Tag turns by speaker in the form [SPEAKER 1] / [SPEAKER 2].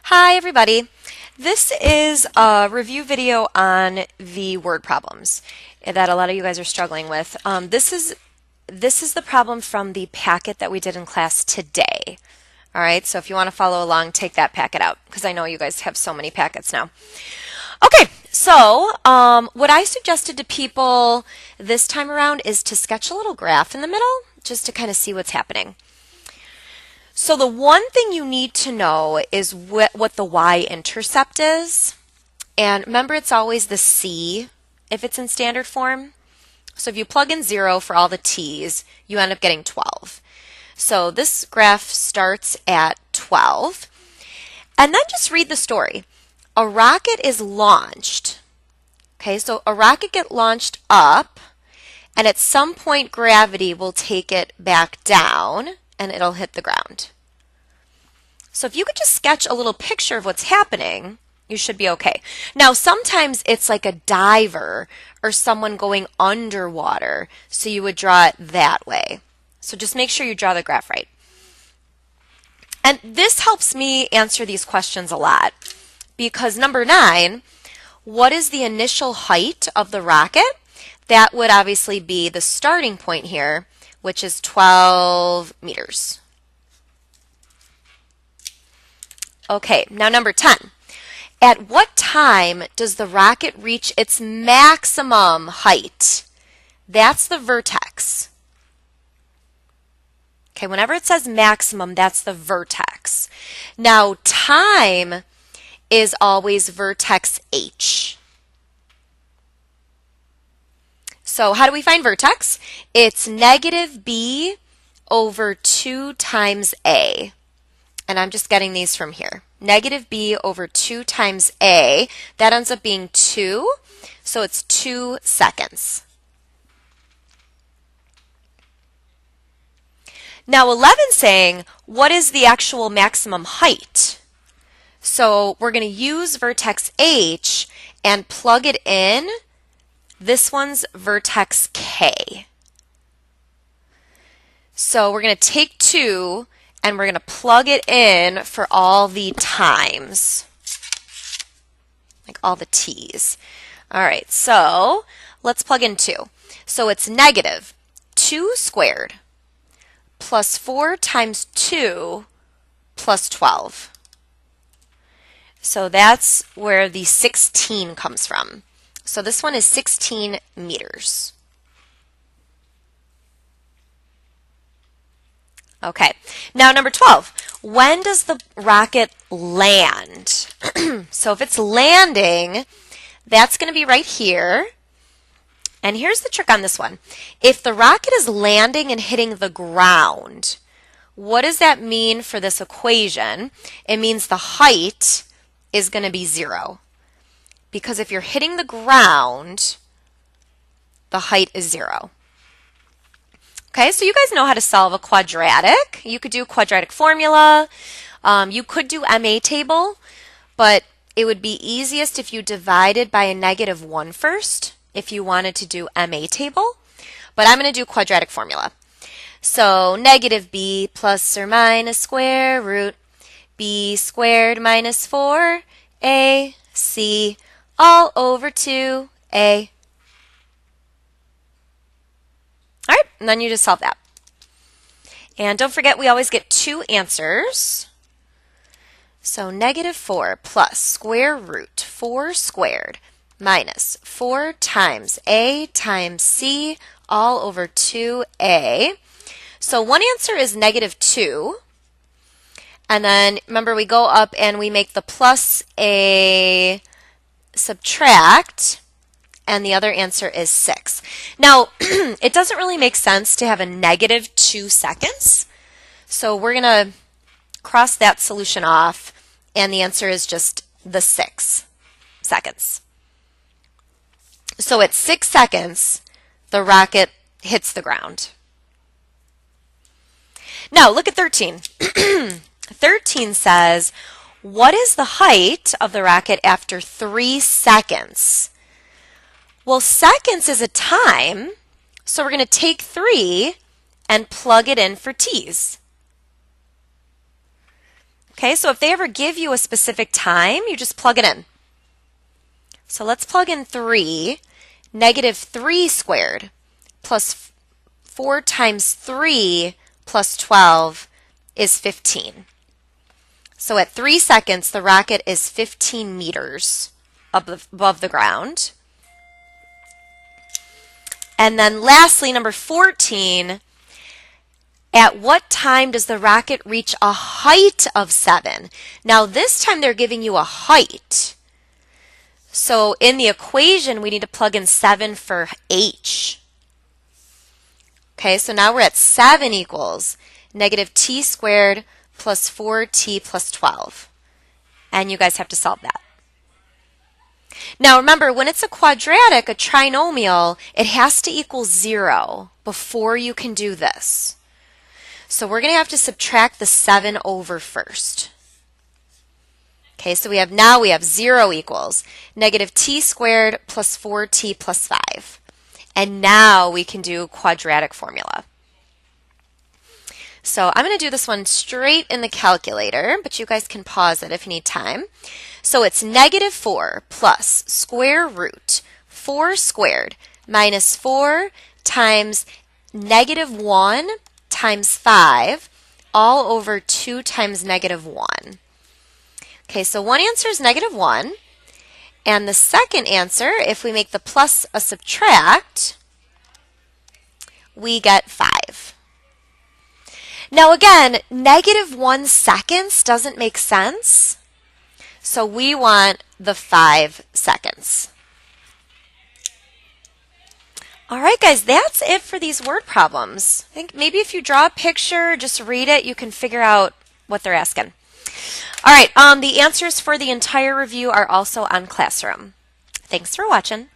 [SPEAKER 1] Hi everybody. This is a review video on the word problems that a lot of you guys are struggling with. This is the problem from the packet that we did in class today. All right, so if you want to follow along, take that packet out because I know you guys have so many packets now. Okay, so what I suggested to people this time around is to sketch a little graph in the middle just to kind of see what's happening. So the one thing you need to know is what the y-intercept is. And remember, it's always the c if it's in standard form. So if you plug in 0 for all the t's, you end up getting 12. So this graph starts at 12. And then just read the story. A rocket is launched. Okay, so a rocket gets launched up, and at some point gravity will take it back down, and it'll hit the ground. So if you could just sketch a little picture of what's happening, you should be okay. Now, sometimes it's like a diver or someone going underwater, so you would draw it that way. So just make sure you draw the graph right. And this helps me answer these questions a lot because number 9, what is the initial height of the rocket? That would obviously be the starting point here, which is 12 meters. Okay, now number 10. At what time does the rocket reach its maximum height? That's the vertex. Okay, whenever it says maximum, that's the vertex. Now, time is always vertex h. So how do we find vertex? It's negative b over 2 times a. And I'm just getting these from here. Negative b over 2 times a, that ends up being 2, so it's 2 seconds. Now 11's saying, what is the actual maximum height? So we're going to use vertex h and plug it in. This one's vertex k. So we're going to take 2 and we're going to plug it in for all the times, like all the t's. All right, so let's plug in 2. So it's negative 2 squared plus 4 times 2 plus 12. So that's where the 16 comes from. So this one is 16 meters. Okay, now number 12. When does the rocket land? So if it's landing, that's going to be right here. And here's the trick on this one. If the rocket is landing and hitting the ground, what does that mean for this equation? It means the height is going to be 0. Because if you're hitting the ground, the height is 0. Okay, so you guys know how to solve a quadratic. You could do quadratic formula. You could do MA table, but it would be easiest if you divided by a -1 first if you wanted to do MA table. But I'm going to do quadratic formula. So negative b plus or minus square root b squared minus 4ac all over 2a. All right, and then you just solve that. And don't forget, we always get 2 answers. So -4 plus square root 4 squared minus 4 times a times c all over 2a. So one answer is -2. And then remember, we go up and we make the plus a subtract. And the other answer is 6. Now, it doesn't really make sense to have a -2 seconds. So we're going to cross that solution off, and the answer is just the 6 seconds. So at 6 seconds, the rocket hits the ground. Now, look at 13. 13 says, what is the height of the rocket after 3 seconds? Well, seconds is a time, so we're going to take 3 and plug it in for t's. Okay, so if they ever give you a specific time, you just plug it in. So let's plug in 3. Negative 3 squared plus 4 times 3 plus 12 is 15. So at 3 seconds, the rocket is 15 meters above the ground. And then lastly, number 14, at what time does the rocket reach a height of 7? Now this time they're giving you a height. So in the equation, we need to plug in 7 for h. Okay, so now we're at 7 equals negative t squared plus 4t plus 12. And you guys have to solve that. Now remember, when it's a quadratic, a trinomial, it has to equal 0 before you can do this. So we're going to have to subtract the 7 over first. Okay, so we have 0 equals negative t squared plus 4t plus 5. And now we can do quadratic formula. So I'm going to do this one straight in the calculator, but you guys can pause it if you need time. So it's negative 4 plus square root 4 squared minus 4 times negative 1 times 5 all over 2 times negative 1. Okay, so one answer is negative 1. And the second answer, if we make the plus a subtract, we get 5. Now again, negative 1 seconds doesn't make sense. So we want the 5 seconds. All right, guys, that's it for these word problems. I think maybe if you draw a picture, just read it, you can figure out what they're asking. All right, the answers for the entire review are also on Classroom. Thanks for watching.